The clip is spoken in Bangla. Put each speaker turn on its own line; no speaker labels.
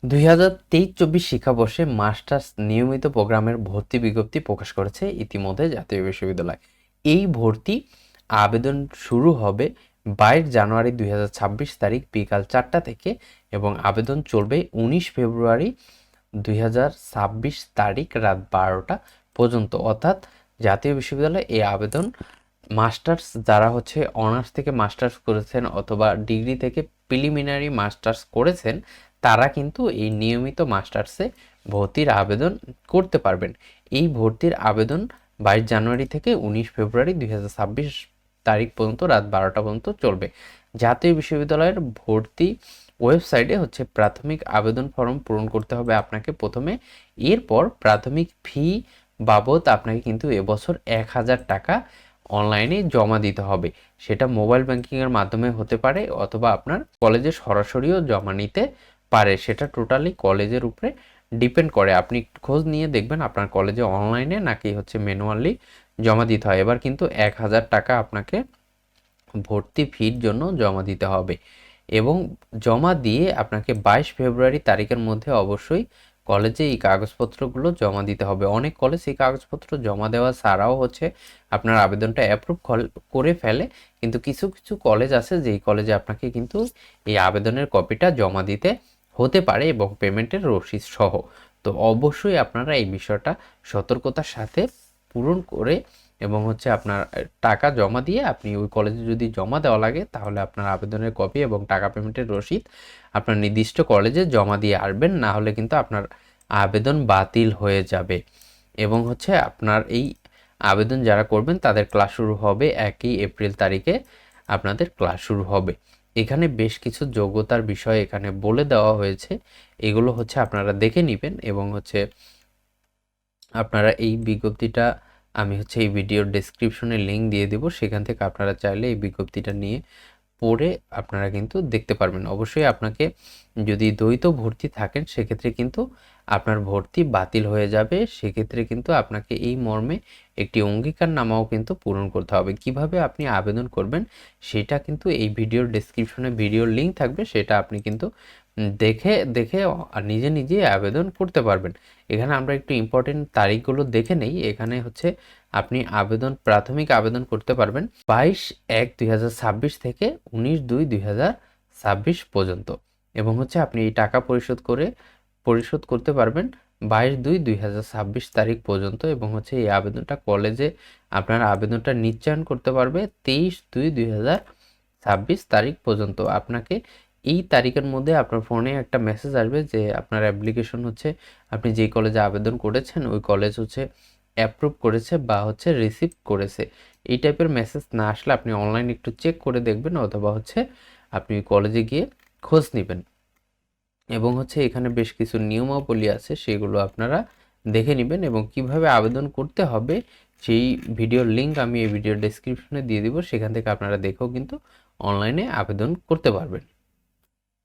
2023-24 শিক্ষাবর্ষে মাস্টার্স নিয়মিত প্রোগ্রামের ভর্তি বিজ্ঞপ্তি প্রকাশ করেছে ইতিমধ্যে জাতীয় বিশ্ববিদ্যালয়। এই ভর্তি আবেদন শুরু হবে 22 জানুয়ারি 2026 তারিখ বিকাল 4টা থেকে এবং আবেদন চলবে 19 ফেব্রুয়ারি 2026 তারিখ রাত 12টা পর্যন্ত। অর্থাৎ জাতীয় বিশ্ববিদ্যালয়ে এই আবেদন মাস্টার্স যারা হচ্ছে অনার্স থেকে মাস্টার্স করেছেন অথবা ডিগ্রি থেকে প্রিলিমিনারি মাস্টার্স করেছেন তারা কিন্তু এই নিয়মিত মাস্টার্সে ভর্তির আবেদন করতে পারবেন। এই ভর্তির আবেদন 22 জানুয়ারি থেকে 19 ফেব্রুয়ারি 2026 তারিখ পর্যন্ত রাত 12টা পর্যন্ত চলবে। জাতীয় বিশ্ববিদ্যালয়ের ভর্তি ওয়েবসাইটে হচ্ছে প্রাথমিক আবেদন ফর্ম পূরণ করতে হবে আপনাকে প্রথমে। এরপর প্রাথমিক ফি বাবদ আপনাকে কিন্তু এবছর 1000 টাকা অনলাইনে জমা দিতে হবে। সেটা মোবাইল ব্যাংকিংয়ের মাধ্যমে হতে পারে অথবা আপনার কলেজে সরাসরিও জমা নিতে পারে। সেটা টোটালি কলেজের উপরে ডিপেন্ড করে। আপনি একটু খোঁজ নিয়ে দেখবেন আপনার কলেজে অনলাইনে নাকি হচ্ছে ম্যানুয়ালি জমা দিতে হয়। এবার কিন্তু 1000 টাকা আপনাকে ভর্তি ফির জন্য জমা দিতে হবে এবং জমা দিয়ে আপনাকে 22 ফেব্রুয়ারি তারিখের মধ্যে অবশ্যই কলেজে এই কাগজপত্রগুলো জমা দিতে হবে। অনেক কলেজ এই কাগজপত্র জমা দেওয়া ছাড়াও হচ্ছে আপনার আবেদনটা অ্যাপ্রুভ করে ফেলে, কিন্তু কিছু কিছু কলেজ আছে যেই কলেজে আপনাকে কিন্তু এই আবেদনের কপিটা জমা দিতে হতে পারে এবং পেমেন্টের রসিদ সহ। তো অবশ্যই আপনারা এই বিষয়টা সতর্কতার সাথে পূরণ করে এবং হচ্ছে আপনার টাকা জমা দিয়ে আপনি ওই কলেজে যদি জমা দেওয়া লাগে তাহলে আপনার আবেদনের কপি এবং টাকা পেমেন্টের রসিদ আপনার নির্দিষ্ট কলেজে জমা দিয়ে আসবেন, না হলে কিন্তু আপনার আবেদন বাতিল হয়ে যাবে। এবং হচ্ছে আপনার এই আবেদন যারা করবেন তাদের ক্লাস শুরু হবে 1 এপ্রিল তারিখে আপনাদের ক্লাস শুরু হবে। এখানে বেশ কিছু যোগ্যতার বিষয় এখানে বলে দেওয়া হয়েছে, এগুলো হচ্ছে আপনারা দেখে নেবেন এবং হচ্ছে আপনারা এই বিজ্ঞপ্তিটা আমি হচ্ছে এই ভিডিওর ডেসক্রিপশনে লিঙ্ক দিয়ে দেব, সেখান থেকে আপনারা চাইলে এই বিজ্ঞপ্তিটা নিয়ে পড়ে আপনারা কিন্তু দেখতে পারবেন। অবশ্যই আপনাকে যদি দ্বৈত ভর্তি থাকেন সেক্ষেত্রে কিন্তু আপনার ভর্তি বাতিল হয়ে যাবে। সেক্ষেত্রে কিন্তু আপনাকে এই মর্মে একটি অঙ্গীকারনামাও কিন্তু পূরণ করতে হবে। কিভাবে আপনি আবেদন করবেন সেটা কিন্তু এই ভিডিওর ডেসক্রিপশনে ভিডিওর লিঙ্ক থাকবে, সেটা আপনি কিন্তু দেখে দেখে নিজে নিজে আবেদন করতে পারবেন। এখানে আমরা একটু ইম্পর্টেন্ট তারিখগুলো দেখে নেই। এখানে হচ্ছে আপনি প্রাথমিক আবেদন করতে পারবেন 22/1/2026 থেকে 19/2/2026 পর্যন্ত এবং হচ্ছে আপনি এই টাকা পরিশোধ করতে পারবেন 22/2/2026 তারিখ পর্যন্ত এবং হচ্ছে এই আবেদনটা কলেজে আপনার আবেদনটা নিশ্চয়ন করতে পারবে 23/2/2026 তারিখ পর্যন্ত। আপনাকে এই তারিখের মধ্যে আপনার ফোনে একটা মেসেজ আসবে যে আপনার অ্যাপ্লিকেশন হচ্ছে আপনি যেই কলেজে আবেদন করেছেন ওই কলেজ হচ্ছে অ্যাপ্রুভ করেছে বা হচ্ছে রিসিভ করেছে। এই টাইপের মেসেজ না আসলে আপনি অনলাইন একটু চেক করে দেখবেন অথবা হচ্ছে আপনি কলেজে গিয়ে খোঁজ নেবেন। এবং হচ্ছে এখানে বেশ কিছু নিয়মাবলী আছে সেগুলো আপনারা দেখে নেবেন এবং কিভাবে আবেদন করতে হবে সেই ভিডিওর লিঙ্ক আমি এই ভিডিওর ডেসক্রিপশনে দিয়ে দিব, সেখান থেকে আপনারা দেখেও কিন্তু অনলাইনে আবেদন করতে পারবেন।